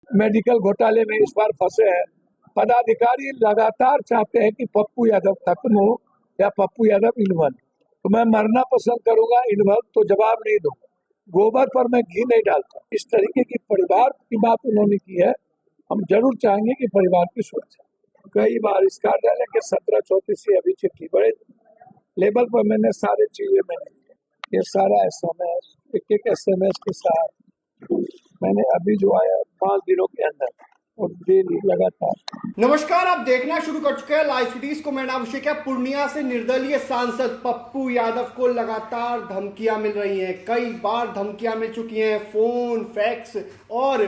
Medical घोटाले में इस बार फंसे हैं। पदाधिकारी लगातार चाहते हैं कि पप्पू यादव खत्म हो या पप्पू यादव इन्वॉल्व। तो मैं मरना पसंद करूंगा इन्वॉल्व तो जवाब नहीं दूंगा। गोबर पर मैं घी नहीं डालता। इस तरीके की परिवार की बात उन्होंने की है। हम जरूर चाहेंगे कि परिवार की सुरक्षा। कई बार इस कार्यालय के 1734 से अभी चिट्ठी बड़े लेवल पर मैंने सारे चीजें मैंने ये सारा SMS एक SMS के साथ मैंने अभी जो आया 5 दिनों के अंदर और डेली लगातार। नमस्कार, आप देखना शुरू कर चुके हैं लाइव सिटीज को। मैं नाम अभिषेक है। पूर्णिया से निर्दलीय सांसद पप्पू यादव को लगातार धमकियां मिल रही हैं। कई बार धमकियां मिल चुकी हैं, फोन, फैक्स और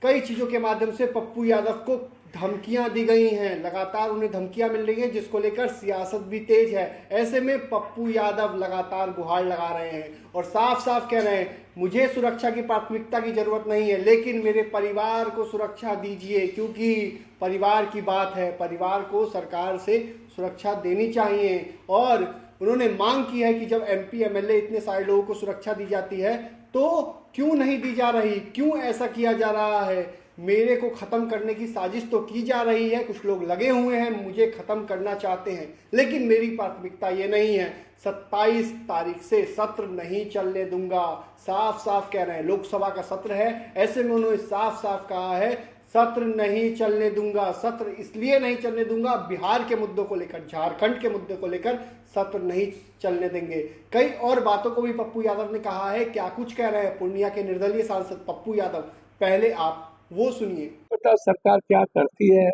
कई चीजों के माध्यम से पप्पू यादव को धमकियां दी गई हैं। लगातार उन्हें धमकियां मिल रही हैं, जिसको लेकर सियासत भी तेज है। ऐसे में पप्पू यादव लगातार गुहार लगा रहे हैं और साफ साफ कह रहे हैं, मुझे सुरक्षा की प्राथमिकता की जरूरत नहीं है, लेकिन मेरे परिवार को सुरक्षा दीजिए, क्योंकि परिवार की बात है। परिवार को सरकार से सुरक्षा देनी चाहिए। और उन्होंने मांग की है कि जब MP MLA इतने सारे लोगों को सुरक्षा दी जाती है तो क्यों नहीं दी जा रही, क्यों ऐसा किया जा रहा है। मेरे को खत्म करने की साजिश तो की जा रही है, कुछ लोग लगे हुए हैं, मुझे खत्म करना चाहते हैं, लेकिन मेरी प्राथमिकता ये नहीं है। 27 तारीख से सत्र नहीं चलने दूंगा। साफ साफ कह रहे हैं, लोकसभा का सत्र है, ऐसे में उन्होंने साफ साफ कहा है सत्र नहीं चलने दूंगा। सत्र इसलिए नहीं चलने दूंगा, बिहार के मुद्दों को लेकर, झारखंड के मुद्दे को लेकर सत्र नहीं चलने देंगे। कई और बातों को भी पप्पू यादव ने कहा है। क्या कुछ कह रहे हैं पूर्णिया के निर्दलीय सांसद पप्पू यादव, पहले आप वो सुनिए। पता सरकार क्या करती है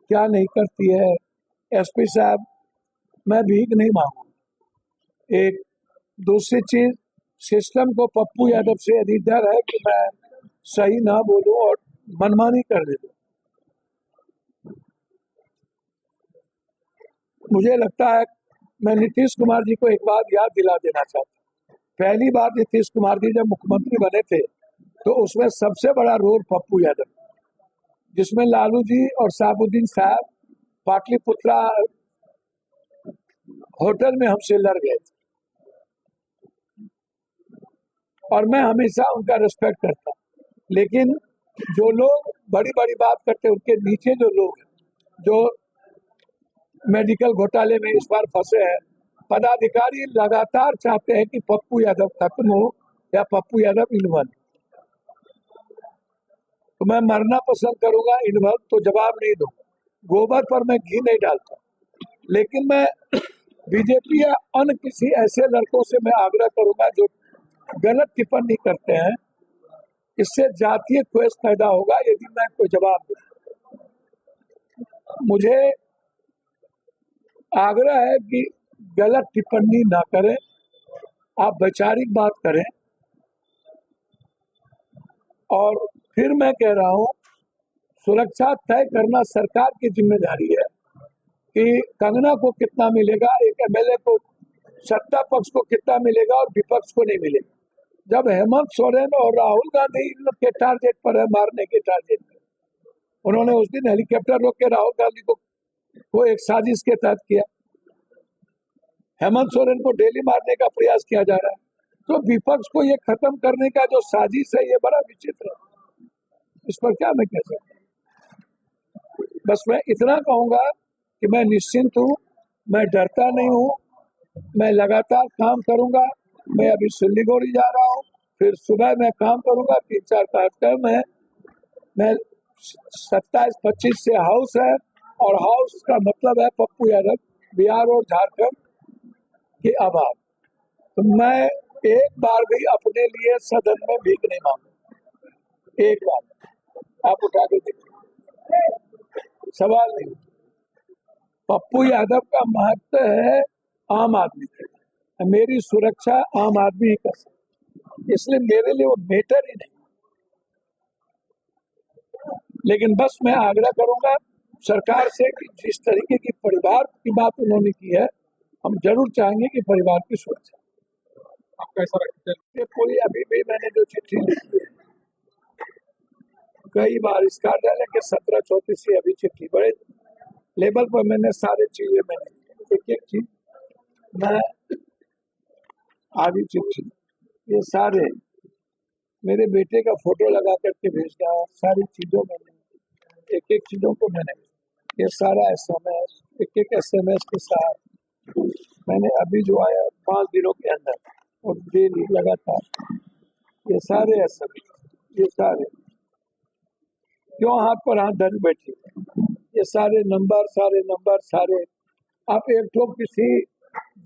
क्या नहीं करती है। SP साहब, मैं भीख नहीं मांगूंगा। एक दूसरी चीज, सिस्टम को पप्पू यादव से यदि डर है कि मैं सही ना बोलूं और मनमानी कर दे दूं, मुझे लगता है मैं नीतीश कुमार जी को एक बात याद दिला देना चाहता हूँ। पहली बार नीतीश कुमार जी जब मुख्यमंत्री बने थे तो उसमें सबसे बड़ा रोल पप्पू यादव, जिसमें लालू जी और साबुद्दीन साहब पाटलिपुत्रा होटल में हमसे लड़ गए थे। और मैं हमेशा उनका रिस्पेक्ट करता हूँ, लेकिन जो लोग बड़ी बड़ी बात करते हैं उनके नीचे जो लोग हैं जो मेडिकल घोटाले में इस बार फंसे हैं, पदाधिकारी लगातार चाहते हैं कि पप्पू यादव खत्म हो या पप्पू यादव इन्वॉल्व। तो मैं मरना पसंद करूंगा इन्वॉल्व तो जवाब नहीं दूंगा। गोबर पर मैं घी नहीं डालता। लेकिन मैं BJP या अन्य किसी ऐसे लड़कों से मैं आग्रह करूंगा जो गलत टिप्पणी करते हैं, इससे जातीय द्वेष पैदा होगा यदि मैं कोई जवाब दूं। मुझे आग्रह है कि गलत टिप्पणी ना करें, आप वैचारिक बात करें। और फिर मैं कह रहा हूं, सुरक्षा तय करना सरकार की जिम्मेदारी है कि कंगना को कितना मिलेगा, एक MLA को, सत्ता पक्ष को कितना मिलेगा और विपक्ष को नहीं मिलेगा। जब हेमंत सोरेन और राहुल गांधी इन लोग के टारगेट पर है, मारने के टारगेट पर, उन्होंने उस दिन हेलीकॉप्टर रोक के राहुल गांधी को एक साजिश के तहत किया। हेमंत सोरेन को डेली मारने का प्रयास किया जा रहा है। तो विपक्ष को ये खत्म करने का जो साजिश है, ये बड़ा विचित्र है। इस पर क्या मैं कह सकता हूँ। बस मैं इतना कहूंगा कि मैं निश्चिंत हूँ, मैं डरता नहीं हूँ, मैं लगातार काम करूंगा। मैं अभी सिल्लीगुड़ी जा रहा हूँ, फिर सुबह मैं काम करूंगा 3-4 कार्यक्रम है। मैं 27-25 से हाउस है, और हाउस का मतलब है पप्पू यादव, बिहार और झारखंड के आभार। तो मैं एक बार भी अपने लिए सदन में भीख नहीं मांगूंगा। एक बार आप उठा के देखिए, सवाल नहीं। पप्पू यादव का महत्व है आम आदमी के लिए, मेरी सुरक्षा आम आदमी ही कर सकता, इसलिए मेरे लिए वो बेटर ही नहीं। लेकिन बस मैं आग्रह करूंगा सरकार से कि जिस तरीके की परिवार की बात उन्होंने की है, हम जरूर चाहेंगे कि परिवार की सुरक्षा। आप कैसा रखते हैं? कोई अभी भी मैंने जो चिट्ठी लिखी है, कई बार इस कार्यालय के 1734 से अभी चिट्ठी बड़े लेवल पर मैंने सारे चीजें मैंने एक चीज मैं आधी चिट्ठी ये सारे मेरे बेटे का फोटो लगा करके भेज दिया, सारी चीजों में एक एक चीजों को मैंने ये सारा एसएमएस एक एक एसएमएस के साथ मैंने अभी जो आया 5 दिनों के अंदर और डेली लगातार ये सारे एसएमएस ये सारे क्यों हाथ पर हाथ धर बैठे, ये सारे नंबर सारे आप एक तो किसी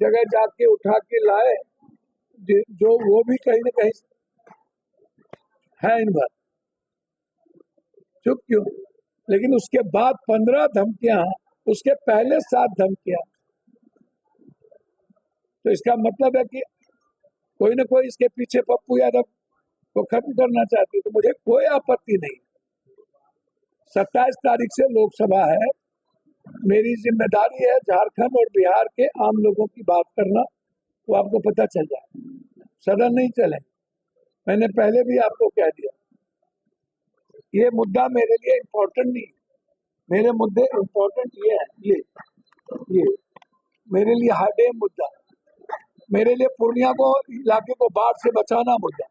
जगह जाके उठा के लाए जो वो भी कहीं ना कहीं है इन बात, चुप क्यों? लेकिन उसके बाद 15 धमकियां, उसके पहले 7 धमकियां, तो इसका मतलब है कि कोई ना कोई इसके पीछे पप्पू यादव को खत्म करना चाहते, तो मुझे कोई आपत्ति नहीं। 27 तारीख से लोकसभा है, मेरी जिम्मेदारी है झारखंड और बिहार के आम लोगों की बात करना, वो आपको पता चल जाए, सदन नहीं चले। मैंने पहले भी आपको कह दिया ये मुद्दा मेरे लिए इम्पोर्टेंट नहीं, मेरे मुद्दे इम्पोर्टेंट ये है, ये मेरे लिए हार्डे मुद्दा, मेरे लिए पूर्णिया को इलाके को बाढ़ से बचाना मुद्दा,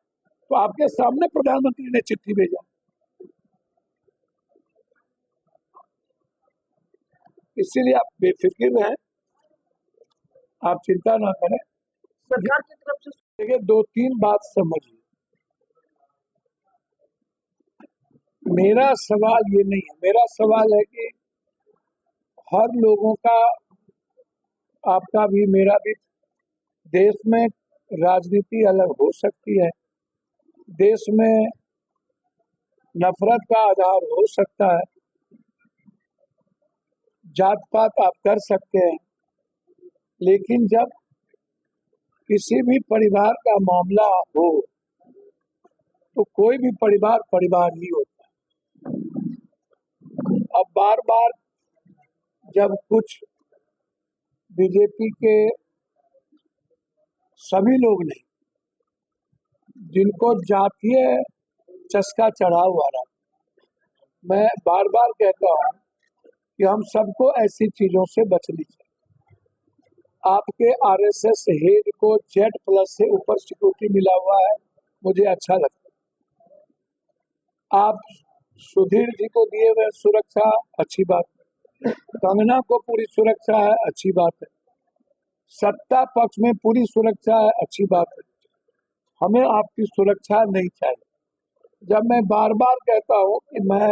तो आपके सामने प्रधानमंत्री ने चिट्ठी भेजा, इसीलिए आप बेफिक्र रहें, आप चिंता ना करें। सरकार की तरफ से देखिए 2-3 बात समझिए, मेरा सवाल ये नहीं है, मेरा सवाल है कि हर लोगों का, आपका भी मेरा भी, देश में राजनीति अलग हो सकती है, देश में नफरत का आधार हो सकता है, जात पात आप कर सकते हैं, लेकिन जब किसी भी परिवार का मामला हो तो कोई भी परिवार ही होता है। अब बार बार जब कुछ बीजेपी के सभी लोग नहीं, जिनको जातीय चस्का चढ़ा हुआ रहा, मैं बार बार कहता हूं कि हम सबको ऐसी चीजों से बचनी चाहिए। आपके आरएसएस हेड को Z+ से ऊपर सिक्योरिटी मिला हुआ है, मुझे अच्छा लगता है। आप सुधीर जी को दिए हुए सुरक्षा, अच्छी बात है। कंगना को पूरी सुरक्षा है, अच्छी बात है। सत्ता पक्ष में पूरी सुरक्षा है, अच्छी बात है। हमें आपकी सुरक्षा नहीं चाहिए। जब मैं बार बार कहता हूं कि मैं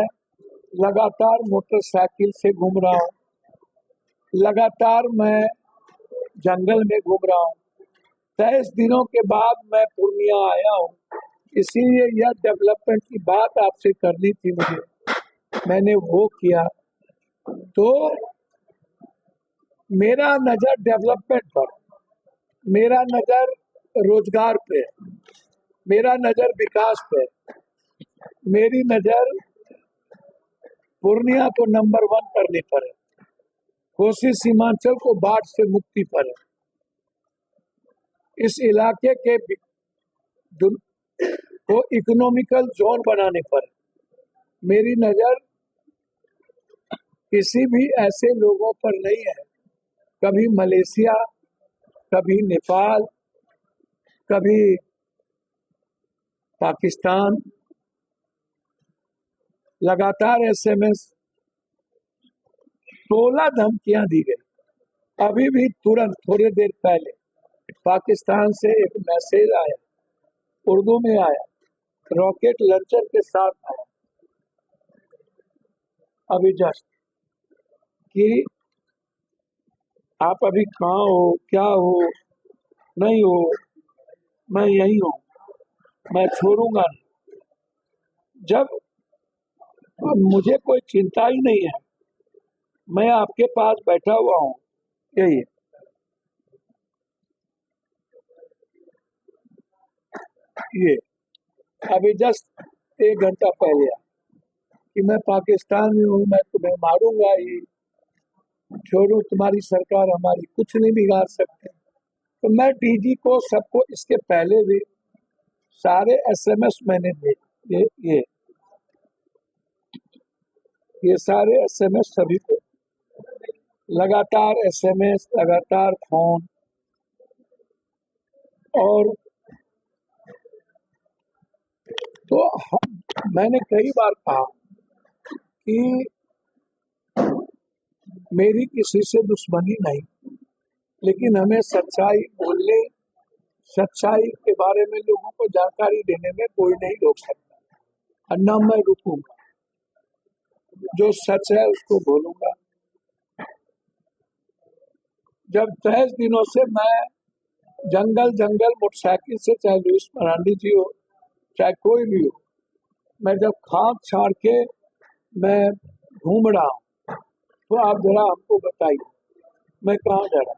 लगातार मोटरसाइकिल से घूम रहा हूं, लगातार मैं जंगल में घूम रहा हूं, 23 दिनों के बाद मैं पूर्णिया आया हूं, इसीलिए यह डेवलपमेंट की बात आपसे करनी थी मुझे, मैंने वो किया। तो मेरा नजर डेवलपमेंट पर, मेरा नजर रोजगार पे, मेरा नजर विकास पे, मेरी नजर पूर्णिया को नंबर 1 करने पर है, कोसी सीमांचल को बाढ़ से मुक्ति पर है, इस इलाके के को इकोनॉमिकल जोन बनाने पर है। मेरी नजर किसी भी ऐसे लोगों पर नहीं है, कभी मलेशिया, कभी नेपाल, कभी पाकिस्तान, लगातार एसएमएस, 16 धमकियां दी गई। अभी भी तुरंत थोड़ी देर पहले पाकिस्तान से एक मैसेज आया, उर्दू में आया, रॉकेट लॉन्चर के साथ आया, अभी जस्ट, कि आप अभी कहाँ हो, क्या हो, नहीं हो, मैं यही हूँ, मैं छोड़ूंगा नहीं। जब मुझे कोई चिंता ही नहीं है, मैं आपके पास बैठा हुआ हूँ, यही ये अभी जस्ट 1 घंटा पहले आया कि मैं पाकिस्तान में हूँ, मैं तुम्हें मारूंगा ही, छोड़ो तुम्हारी सरकार हमारी कुछ नहीं बिगाड़ सकते। तो मैं डीजी को, सबको, इसके पहले भी सारे एसएमएस मैंने भेजे, ये सारे एसएमएस सभी को, लगातार एसएमएस, लगातार फोन, और तो मैंने कई बार कहा कि मेरी किसी से दुश्मनी नहीं, लेकिन हमें सच्चाई बोलने, सच्चाई के बारे में लोगों को जानकारी देने में कोई नहीं रोक सकता, और न मैं रुकूंगा। जो सच है उसको बोलूंगा। जब 23 दिनों से मैं जंगल जंगल मोटरसाइकिल से, चाहे लुइस मरांडी जी हो चाहे कोई भी हो, मैं जब खाक छाड़ के मैं घूम रहा हूँ, तो आप जरा हमको बताइए मैं कहाँ डरा?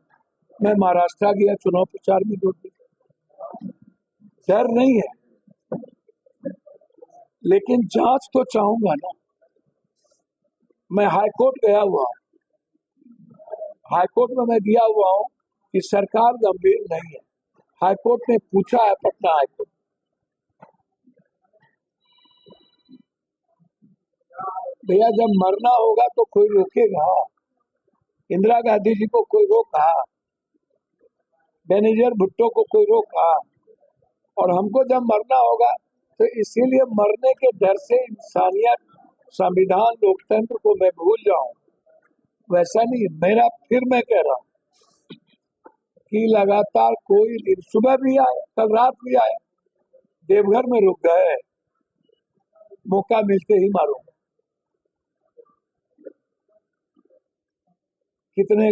मैं महाराष्ट्र गया, चुनाव प्रचार में जुट गया, डर नहीं है, लेकिन जांच तो चाहूंगा ना। मैं हाईकोर्ट गया हुआ हूँ, हाईकोर्ट में मैं दिया हुआ हूँ कि सरकार गंभीर नहीं है। हाईकोर्ट ने पूछा है, पटना हाईकोर्ट, भैया जब मरना होगा तो कोई रोकेगा? इंदिरा गांधी जी को कोई रोका? बेनजीर भुट्टो को कोई रोका? और हमको जब मरना होगा तो इसीलिए मरने के डर से इंसानियत, संविधान, लोकतंत्र को मैं भूल जाऊं, वैसा नहीं है मेरा। फिर मैं कह रहा हूं कि लगातार कोई दिन, सुबह भी आया, कल रात भी आया, देवघर में रुक गए, मौका मिलते ही मारूंगा। कितने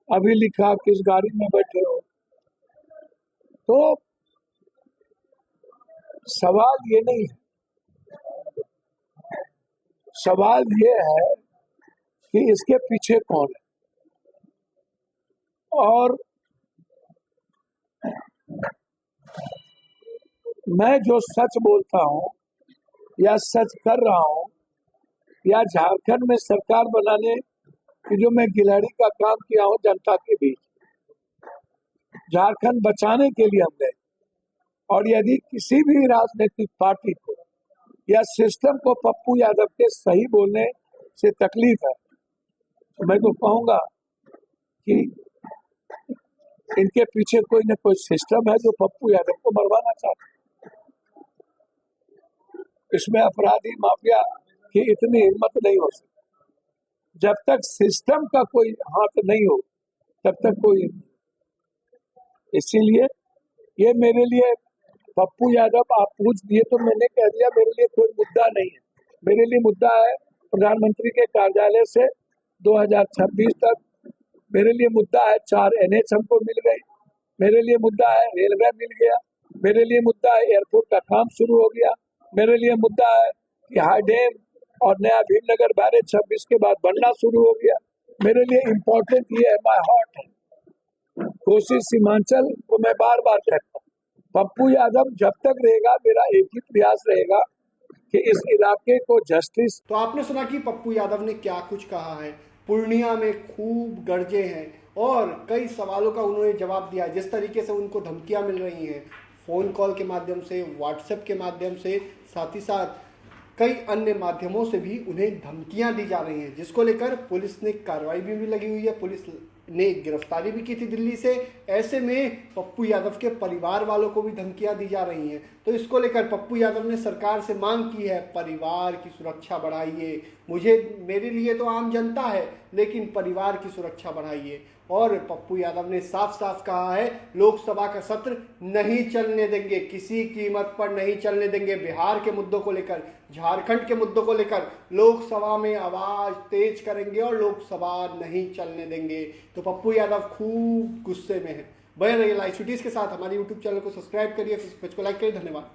अभी लिखा किस गाड़ी में बैठे हो? तो सवाल ये नहीं है, सवाल ये है कि इसके पीछे कौन है। और मैं जो सच बोलता हूं या सच कर रहा हूं, या झारखंड में सरकार बनाने की जो मैं गिलहरी का काम किया हूं जनता के बीच, झारखंड बचाने के लिए हम गए। और यदि किसी भी राजनीतिक पार्टी को या सिस्टम को पप्पू यादव के सही बोलने से तकलीफ है, तो मैं तो कहूंगा कि इनके पीछे कोई न कोई सिस्टम है जो पप्पू यादव को मरवाना चाहता है। इसमें अपराधी माफिया की इतनी हिम्मत नहीं हो सकती। जब तक सिस्टम का कोई हाथ नहीं हो तब तक कोई नहीं। इसीलिए ये मेरे लिए, पप्पू यादव आप पूछ दिए तो मैंने कह दिया, मेरे लिए कोई मुद्दा नहीं है। मेरे लिए मुद्दा है प्रधानमंत्री के कार्यालय से 2026 तक, मेरे लिए मुद्दा है 4 NH हमको मिल गई, मेरे लिए मुद्दा है रेलवे मिल गया, मेरे लिए मुद्दा है एयरपोर्ट का काम शुरू हो गया, मेरे लिए मुद्दा है कि हाई डैम और नया भीमनगर बैरेज 26 के बाद बनना शुरू हो गया। मेरे लिए इम्पोर्टेंट ये है, माय हार्ट है कोसी सीमांचल को मैं बार बार कहता हूँ। पप्पू यादव जब तक रहेगा, मेरा एक ही प्रयास रहेगा कि इस इलाके को जस्टिस। तो आपने सुना कि पप्पू यादव ने क्या कुछ कहा है। पूर्णिया में खूब गरजे हैं और कई सवालों का उन्होंने जवाब दिया। जिस तरीके से उनको धमकियां मिल रही हैं फ़ोन कॉल के माध्यम से, व्हाट्सएप के माध्यम से, साथ ही साथ कई अन्य माध्यमों से भी उन्हें धमकियां दी जा रही हैं, जिसको लेकर पुलिस ने कार्रवाई भी लगी हुई है। पुलिस ने गिरफ्तारी भी की थी दिल्ली से। ऐसे में पप्पू यादव के परिवार वालों को भी धमकियां दी जा रही हैं। तो इसको लेकर पप्पू यादव ने सरकार से मांग की है, परिवार की सुरक्षा बढ़ाइए। मेरे लिए तो आम जनता है, लेकिन परिवार की सुरक्षा बढ़ाइए। और पप्पू यादव ने साफ साफ कहा है, लोकसभा का सत्र नहीं चलने देंगे, किसी कीमत पर नहीं चलने देंगे। बिहार के मुद्दों को लेकर, झारखंड के मुद्दों को लेकर लोकसभा में आवाज तेज करेंगे और लोकसभा नहीं चलने देंगे। तो पप्पू यादव खूब गुस्से में है। बने रहिए लाइव सिटीज के साथ। हमारे यूट्यूब चैनल को सब्सक्राइब करिए, फेसबुक पेज को लाइक करिए। धन्यवाद।